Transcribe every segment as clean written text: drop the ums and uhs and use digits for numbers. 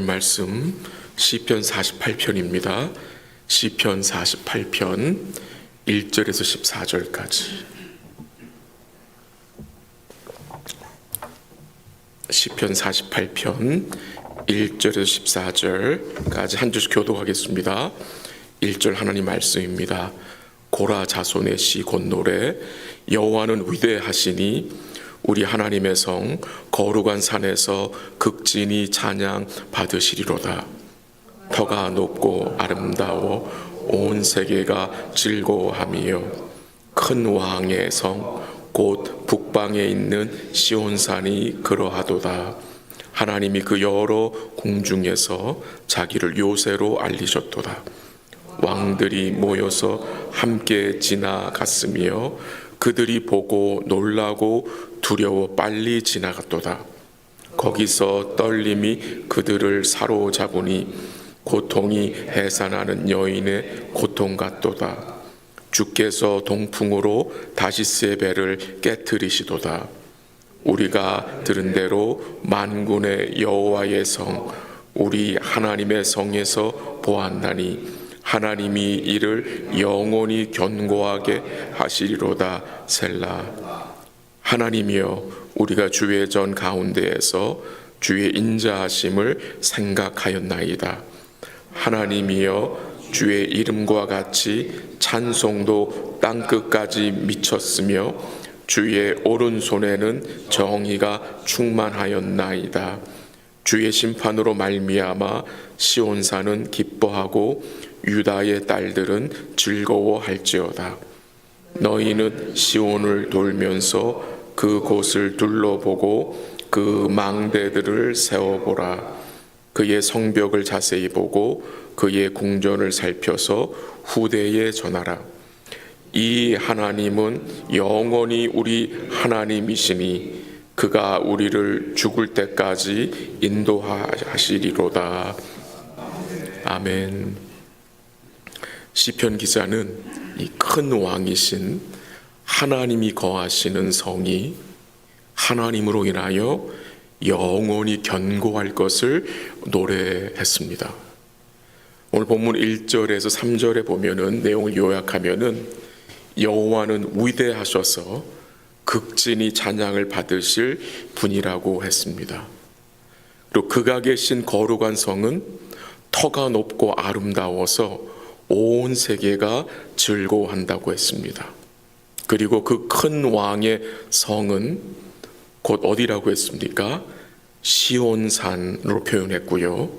말씀 시편 48편입니다. 시편 48편 1절에서 14절까지. 시편 48편 1절에서 14절까지 한 줄씩 교독하겠습니다. 1절 하나님 말씀입니다. 고라 자손의 시 곧 노래. 여호와는 위대하시니 우리 하나님의 성 거룩한 산에서 극진히 찬양 받으시리로다. 터가 높고 아름다워 온 세계가 즐거워하며 큰 왕의 성 곧 북방에 있는 시온산이 그러하도다. 하나님이 그 여러 궁중에서 자기를 요새로 알리셨도다. 왕들이 모여서 함께 지나갔으며 그들이 보고 놀라고 두려워 빨리 지나갔도다. 거기서 떨림이 그들을 사로잡으니 고통이 해산하는 여인의 고통 같도다. 주께서 동풍으로 다시스의 배를 깨트리시도다. 우리가 들은 대로 만군의 여호와의 성 우리 하나님의 성에서 보았나니 하나님이 이를 영원히 견고하게 하시리로다. 셀라. 하나님이여, 우리가 주의 전 가운데에서 주의 인자하심을 생각하였나이다. 하나님이여, 주의 이름과 같이 찬송도 땅끝까지 미쳤으며 주의 오른손에는 정의가 충만하였나이다. 주의 심판으로 말미암아 시온산은 기뻐하고 유다의 딸들은 즐거워할지어다. 너희는 시온을 돌면서 그곳을 둘러보고 그 망대들을 세워보라. 그의 성벽을 자세히 보고 그의 궁전을 살펴서 후대에 전하라. 이 하나님은 영원히 우리 하나님이시니 그가 우리를 죽을 때까지 인도하시리로다. 아멘. 시편 기자는 이 큰 왕이신 하나님이 거하시는 성이 하나님으로 인하여 영원히 견고할 것을 노래했습니다. 오늘 본문 1절에서 3절에 보면은 내용을 요약하면은 여호와는 위대하셔서 극진히 찬양을 받으실 분이라고 했습니다. 그리고 그가 계신 거룩한 성은 터가 높고 아름다워서 온 세계가 즐거워한다고 했습니다. 그리고 그 큰 왕의 성은 곧 어디라고 했습니까? 시온산으로 표현했고요.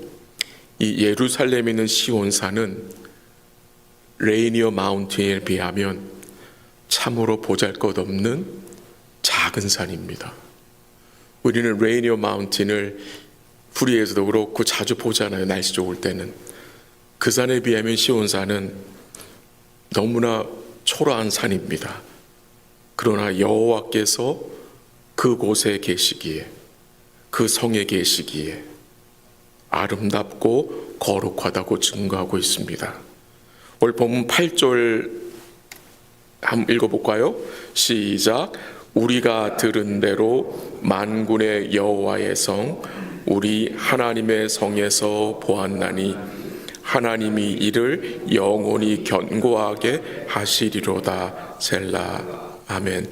이 예루살렘에 있는 시온산은 레이니어 마운틴에 비하면 참으로 보잘것없는 작은 산입니다. 우리는 레이니어 마운틴을 프리에서도 그렇고 자주 보잖아요. 날씨 좋을 때는. 그 산에 비하면 시온산은 너무나 초라한 산입니다. 그러나 여호와께서 그곳에 계시기에, 그 성에 계시기에 아름답고 거룩하다고 증거하고 있습니다. 오늘 본문 8절 한번 읽어볼까요? 시작. 우리가 들은 대로 만군의 여호와의 성 우리 하나님의 성에서 보았나니 하나님이 이를 영원히 견고하게 하시리로다. 셀라. 아멘.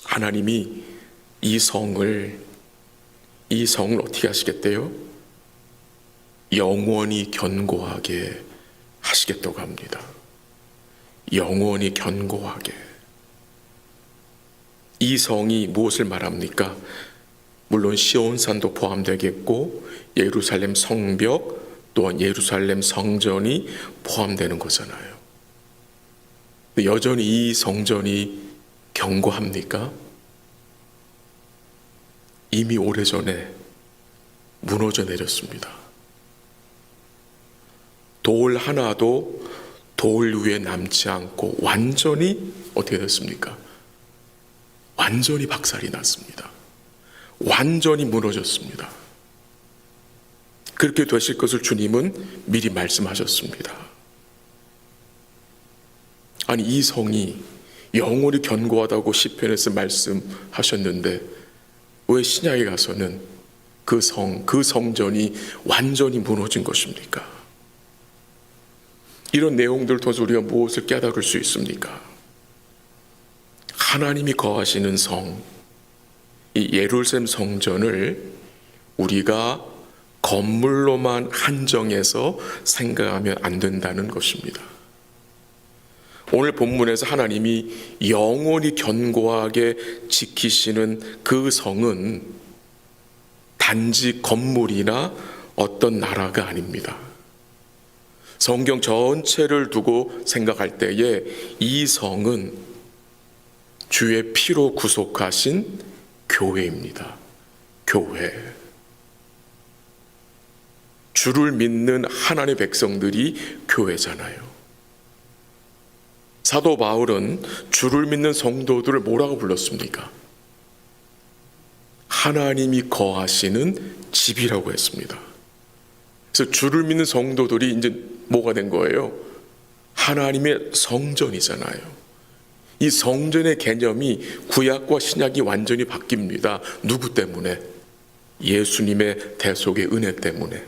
하나님이 이 성을 어떻게 하시겠대요? 영원히 견고하게 하시겠다고 합니다. 영원히 견고하게. 이 성이 무엇을 말합니까? 물론 시온산도 포함되겠고 예루살렘 성벽 또한 예루살렘 성전이 포함되는 거잖아요. 여전히 이 성전이 견고합니까? 이미 오래전에 무너져 내렸습니다. 돌 하나도 돌 위에 남지 않고 완전히 어떻게 됐습니까? 완전히 박살이 났습니다. 완전히 무너졌습니다. 그렇게 되실 것을 주님은 미리 말씀하셨습니다. 아니, 이 성이 영원히 견고하다고 시편에서 말씀하셨는데 왜 신약에 가서는 그 성전이 완전히 무너진 것입니까? 이런 내용들을 통해서 우리가 무엇을 깨달을 수 있습니까? 하나님이 거하시는 성, 이 예루살렘 성전을 우리가 건물로만 한정해서 생각하면 안 된다는 것입니다. 오늘 본문에서 하나님이 영원히 견고하게 지키시는 그 성은 단지 건물이나 어떤 나라가 아닙니다. 성경 전체를 두고 생각할 때에 이 성은 주의 피로 구속하신 교회입니다. 교회. 주를 믿는 하나님의 백성들이 교회잖아요. 사도 바울은 주를 믿는 성도들을 뭐라고 불렀습니까? 하나님이 거하시는 집이라고 했습니다. 그래서 주를 믿는 성도들이 이제 뭐가 된 거예요? 하나님의 성전이잖아요. 이 성전의 개념이 구약과 신약이 완전히 바뀝니다. 누구 때문에? 예수님의 대속의 은혜 때문에.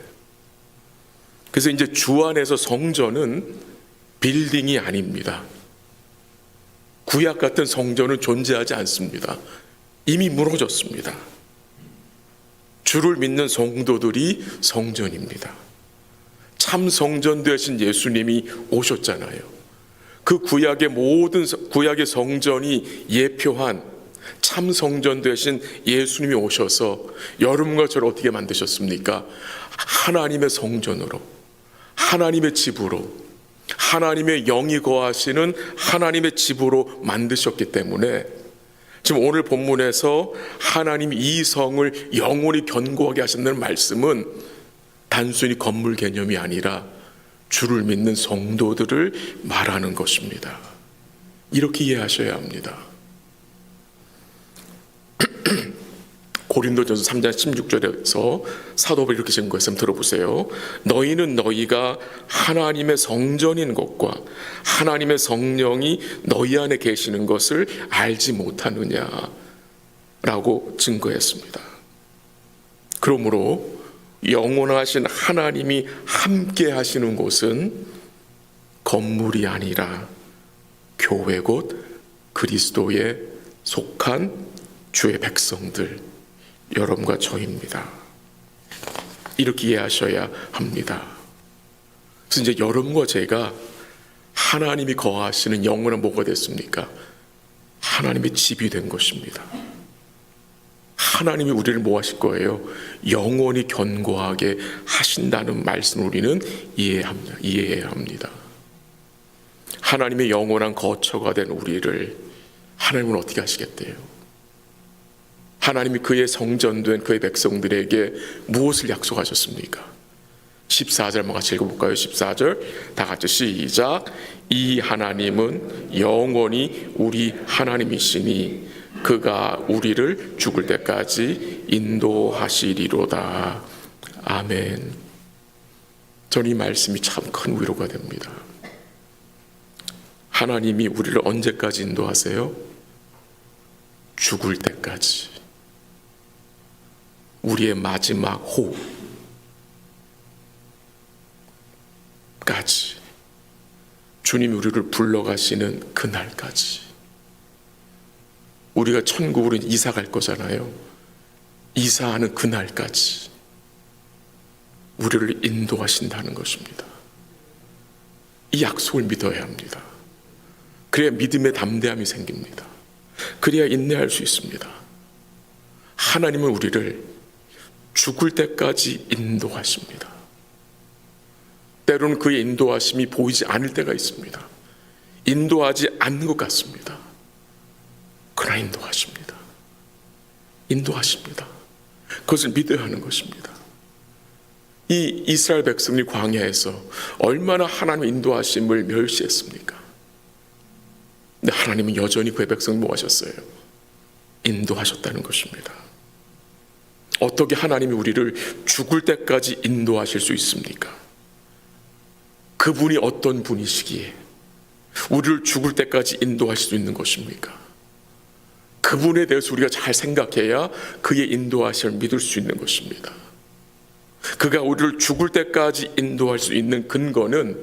그래서 이제 주 안에서 성전은 빌딩이 아닙니다. 구약 같은 성전은 존재하지 않습니다. 이미 무너졌습니다. 주를 믿는 성도들이 성전입니다. 참 성전 되신 예수님이 오셨잖아요. 그 구약의 성전이 예표한 참 성전 되신 예수님이 오셔서 여러분과 저를 어떻게 만드셨습니까? 하나님의 성전으로, 하나님의 집으로, 하나님의 영이 거하시는 하나님의 집으로 만드셨기 때문에 지금 오늘 본문에서 하나님이 이 성을 영원히 견고하게 하신다는 말씀은 단순히 건물 개념이 아니라 주를 믿는 성도들을 말하는 것입니다. 이렇게 이해하셔야 합니다. 고린도전서 3장 16절에서 사도 바울이 이렇게 증거했으면 들어보세요. 너희는 너희가 하나님의 성전인 것과 하나님의 성령이 너희 안에 계시는 것을 알지 못하느냐라고 증거했습니다. 그러므로 영원하신 하나님이 함께 하시는 곳은 건물이 아니라 교회 곧 그리스도에 속한 주의 백성들, 여러분과 저입니다. 이렇게 이해하셔야 합니다. 그래서 이제 여러분과 제가 하나님이 거하시는 영원한 뭐가 됐습니까? 하나님의 집이 된 것입니다. 하나님이 우리를 뭐 하실 거예요? 영원히 견고하게 하신다는 말씀을 우리는 이해해야 합니다. 하나님의 영원한 거처가 된 우리를 하나님은 어떻게 하시겠대요? 하나님이 그의 성전된 그의 백성들에게 무엇을 약속하셨습니까? 14절 한번 같이 읽어볼까요? 14절 다 같이 시작. 이 하나님은 영원히 우리 하나님이시니 그가 우리를 죽을 때까지 인도하시리로다. 아멘. 저는 이 말씀이 참 큰 위로가 됩니다. 하나님이 우리를 언제까지 인도하세요? 죽을 때까지. 우리의 마지막 호흡까지. 주님이 우리를 불러가시는 그날까지. 우리가 천국으로 이사 갈 거잖아요. 이사하는 그날까지 우리를 인도하신다는 것입니다. 이 약속을 믿어야 합니다. 그래야 믿음의 담대함이 생깁니다. 그래야 인내할 수 있습니다. 하나님은 우리를 죽을 때까지 인도하십니다. 때로는 그의 인도하심이 보이지 않을 때가 있습니다. 인도하지 않는 것 같습니다. 그러나 인도하십니다. 인도하십니다. 그것을 믿어야 하는 것입니다. 이 이스라엘 백성이 광야에서 얼마나 하나님의 인도하심을 멸시했습니까? 근데 하나님은 여전히 그의 백성을 뭐 하셨어요? 인도하셨다는 것입니다. 어떻게 하나님이 우리를 죽을 때까지 인도하실 수 있습니까? 그분이 어떤 분이시기에 우리를 죽을 때까지 인도하실 수 있는 것입니까? 그분에 대해서 우리가 잘 생각해야 그의 인도하심을 믿을 수 있는 것입니다. 그가 우리를 죽을 때까지 인도할 수 있는 근거는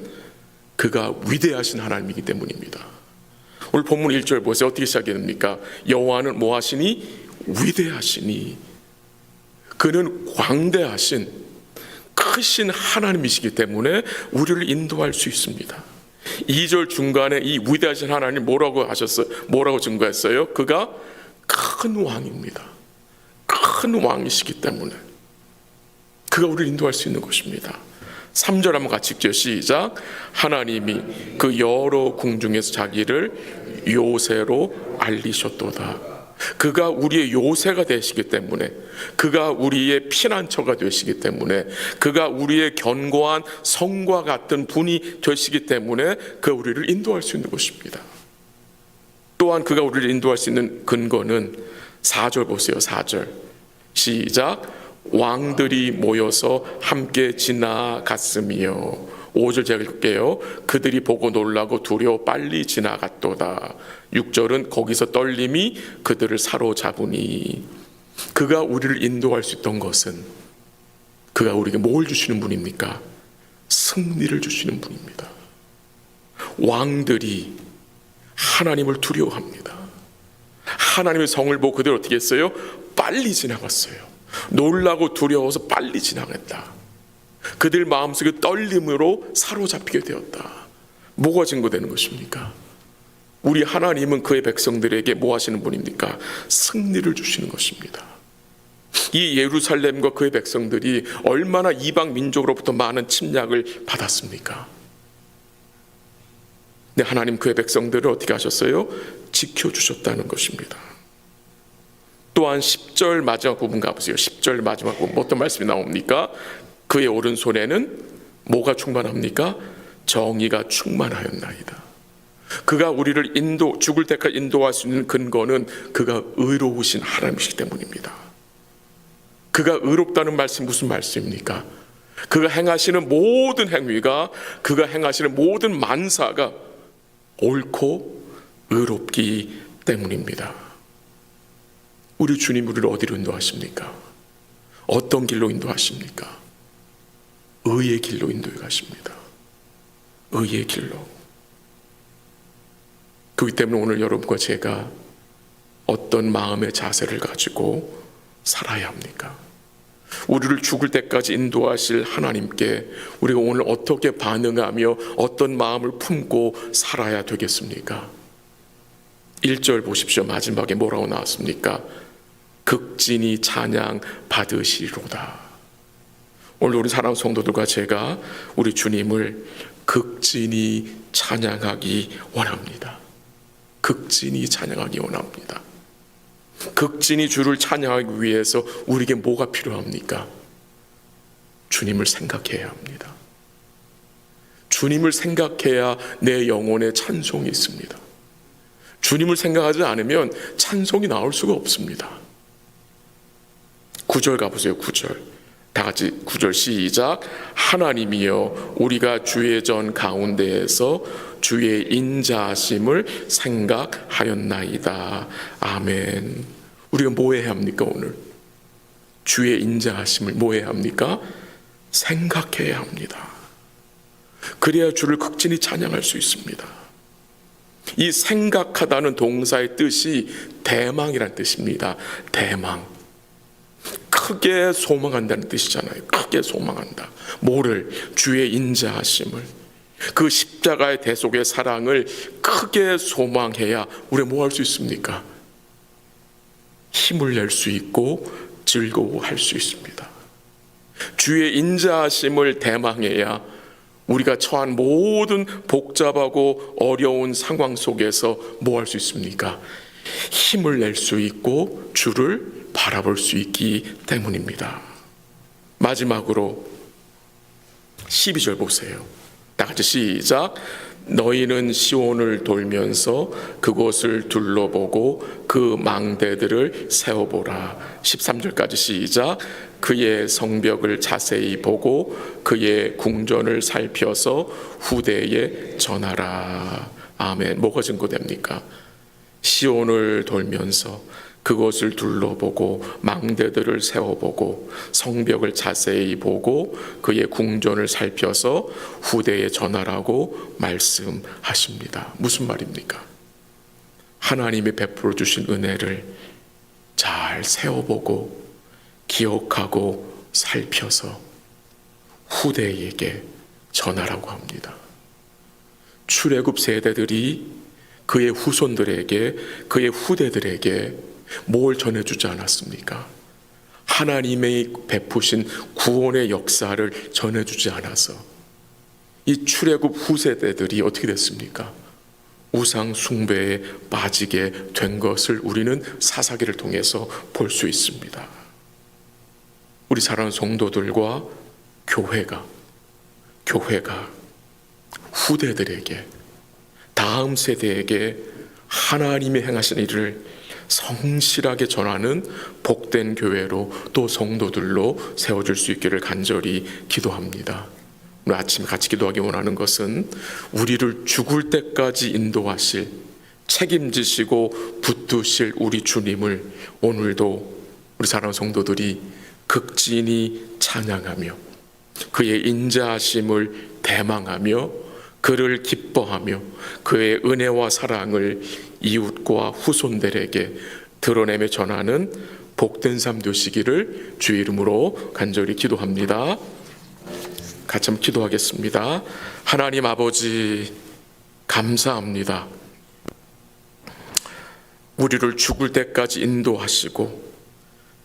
그가 위대하신 하나님이기 때문입니다. 오늘 본문 1절 보세요. 어떻게 시작됩니까? 여호와는 뭐하시니? 위대하시니. 그는 광대하신 크신 하나님이시기 때문에 우리를 인도할 수 있습니다. 2절 중간에 이 위대하신 하나님 뭐라고 하셨어요? 뭐라고 증거했어요? 그가 큰 왕입니다. 큰 왕이시기 때문에 그가 우리를 인도할 수 있는 것입니다. 3절 한번 같이 읽죠. 시작. 하나님이 그 여러 궁중에서 자기를 요새로 알리셨도다. 그가 우리의 요새가 되시기 때문에, 그가 우리의 피난처가 되시기 때문에, 그가 우리의 견고한 성과 같은 분이 되시기 때문에 그가 우리를 인도할 수 있는 것입니다. 또한 그가 우리를 인도할 수 있는 근거는 4절 보세요. 4절 시작. 왕들이 모여서 함께 지나갔으며. 5절 제가 읽을게요. 그들이 보고 놀라고 두려워 빨리 지나갔도다. 6절은 거기서 떨림이 그들을 사로잡으니. 그가 우리를 인도할 수 있던 것은 그가 우리에게 뭘 주시는 분입니까? 승리를 주시는 분입니다. 왕들이 하나님을 두려워합니다. 하나님의 성을 보고 그들 어떻게 했어요? 빨리 지나갔어요. 놀라고 두려워서 빨리 지나갔다. 그들 마음속에 떨림으로 사로잡히게 되었다. 뭐가 증거되는 것입니까? 우리 하나님은 그의 백성들에게 뭐 하시는 분입니까? 승리를 주시는 것입니다. 이 예루살렘과 그의 백성들이 얼마나 이방 민족으로부터 많은 침략을 받았습니까? 근데 하나님 그의 백성들을 어떻게 하셨어요? 지켜주셨다는 것입니다. 또한 10절 마지막 부분 가보세요. 10절 마지막 부분 어떤 말씀이 나옵니까? 그의 오른손에는 뭐가 충만합니까? 정의가 충만하였나이다. 그가 우리를 죽을 때까지 인도할 수 있는 근거는 그가 의로우신 하나님이시기 때문입니다. 그가 의롭다는 말씀이 무슨 말씀입니까? 그가 행하시는 모든 행위가, 그가 행하시는 모든 만사가 옳고 의롭기 때문입니다. 우리 주님 우리를 어디로 인도하십니까? 어떤 길로 인도하십니까? 의의 길로 인도해 가십니다. 의의 길로. 그렇기 때문에 오늘 여러분과 제가 어떤 마음의 자세를 가지고 살아야 합니까? 우리를 죽을 때까지 인도하실 하나님께 우리가 오늘 어떻게 반응하며 어떤 마음을 품고 살아야 되겠습니까? 1절 보십시오. 마지막에 뭐라고 나왔습니까? 극진히 찬양 받으시리로다. 오늘 우리 사랑하는 성도들과 제가 우리 주님을 극진히 찬양하기 원합니다. 극진히 찬양하기 원합니다. 극진히 주를 찬양하기 위해서 우리에게 뭐가 필요합니까? 주님을 생각해야 합니다. 주님을 생각해야 내 영혼에 찬송이 있습니다. 주님을 생각하지 않으면 찬송이 나올 수가 없습니다. 9절 가보세요. 9절 다 같이 9절 시작. 하나님이여 우리가 주의 전 가운데에서 주의 인자하심을 생각하였나이다. 아멘. 우리가 뭐 해야 합니까? 오늘 주의 인자하심을 뭐 해야 합니까? 생각해야 합니다. 그래야 주를 극진히 찬양할 수 있습니다. 이 생각하다는 동사의 뜻이 대망이라는 뜻입니다. 대망. 크게 소망한다는 뜻이잖아요. 크게 소망한다. 뭐를? 주의 인자하심을. 그 십자가의 대속의 사랑을 크게 소망해야 우리가 뭐 할 수 있습니까? 힘을 낼 수 있고 즐거워할 수 있습니다. 주의 인자하심을 대망해야 우리가 처한 모든 복잡하고 어려운 상황 속에서 뭐 할 수 있습니까? 힘을 낼 수 있고 주를 바라볼 수 있기 때문입니다. 마지막으로 12절 보세요. 다 같이 시작. 너희는 시온을 돌면서 그곳을 둘러보고 그 망대들을 세워보라. 13절까지 시작. 그의 성벽을 자세히 보고 그의 궁전을 살펴서 후대에 전하라. 아멘. 뭐가 증거됩니까? 시온을 돌면서 그것을 둘러보고 망대들을 세워보고 성벽을 자세히 보고 그의 궁전을 살펴서 후대에 전하라고 말씀하십니다. 무슨 말입니까? 하나님이 베풀어 주신 은혜를 잘 세워보고 기억하고 살펴서 후대에게 전하라고 합니다. 출애굽 세대들이 그의 후손들에게, 그의 후대들에게 뭘 전해주지 않았습니까? 하나님의 베푸신 구원의 역사를 전해주지 않아서 이 출애굽 후세대들이 어떻게 됐습니까? 우상 숭배에 빠지게 된 것을 우리는 사사기를 통해서 볼 수 있습니다. 우리 사랑하는 성도들과 교회가 후대들에게, 다음 세대에게 하나님이 행하신 일을 성실하게 전하는 복된 교회로 또 성도들로 세워질 수 있기를 간절히 기도합니다. 오늘 아침 같이 기도하기 원하는 것은 우리를 죽을 때까지 인도하실, 책임지시고 붙드실 우리 주님을 오늘도 우리 사랑하는 성도들이 극진히 찬양하며 그의 인자하심을 대망하며 그를 기뻐하며 그의 은혜와 사랑을 이웃과 후손들에게 드러내며 전하는 복된 삶 되시기를 주의 이름으로 간절히 기도합니다. 같이 한번 기도하겠습니다. 하나님 아버지 감사합니다. 우리를 죽을 때까지 인도하시고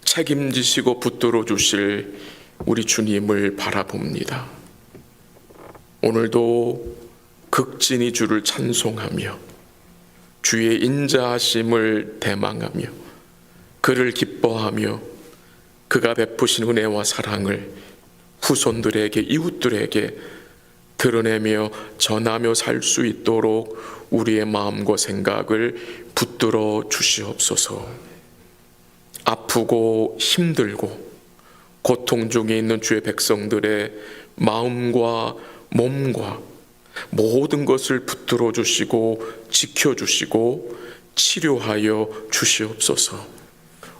책임지시고 붙들어 주실 우리 주님을 바라봅니다. 오늘도 극진히 주를 찬송하며 주의 인자하심을 대망하며 그를 기뻐하며 그가 베푸신 은혜와 사랑을 후손들에게, 이웃들에게 드러내며 전하며 살 수 있도록 우리의 마음과 생각을 붙들어 주시옵소서. 아프고 힘들고 고통 중에 있는 주의 백성들의 마음과 몸과 모든 것을 붙들어 주시고 지켜주시고 치료하여 주시옵소서.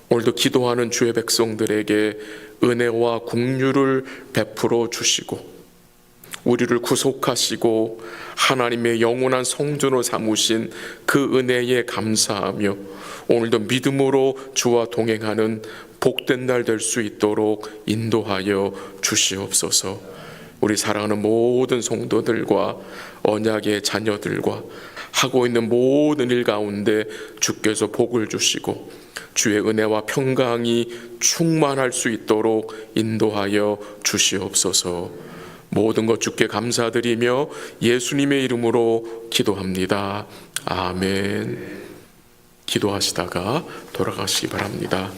오늘도 기도하는 주의 백성들에게 은혜와 긍휼을 베풀어 주시고 우리를 구속하시고 하나님의 영원한 성전으로 삼으신 그 은혜에 감사하며 오늘도 믿음으로 주와 동행하는 복된 날 될 수 있도록 인도하여 주시옵소서. 우리 사랑하는 모든 성도들과 언약의 자녀들과 하고 있는 모든 일 가운데 주께서 복을 주시고 주의 은혜와 평강이 충만할 수 있도록 인도하여 주시옵소서. 모든 것 주께 감사드리며 예수님의 이름으로 기도합니다. 아멘. 기도하시다가 돌아가시기 바랍니다.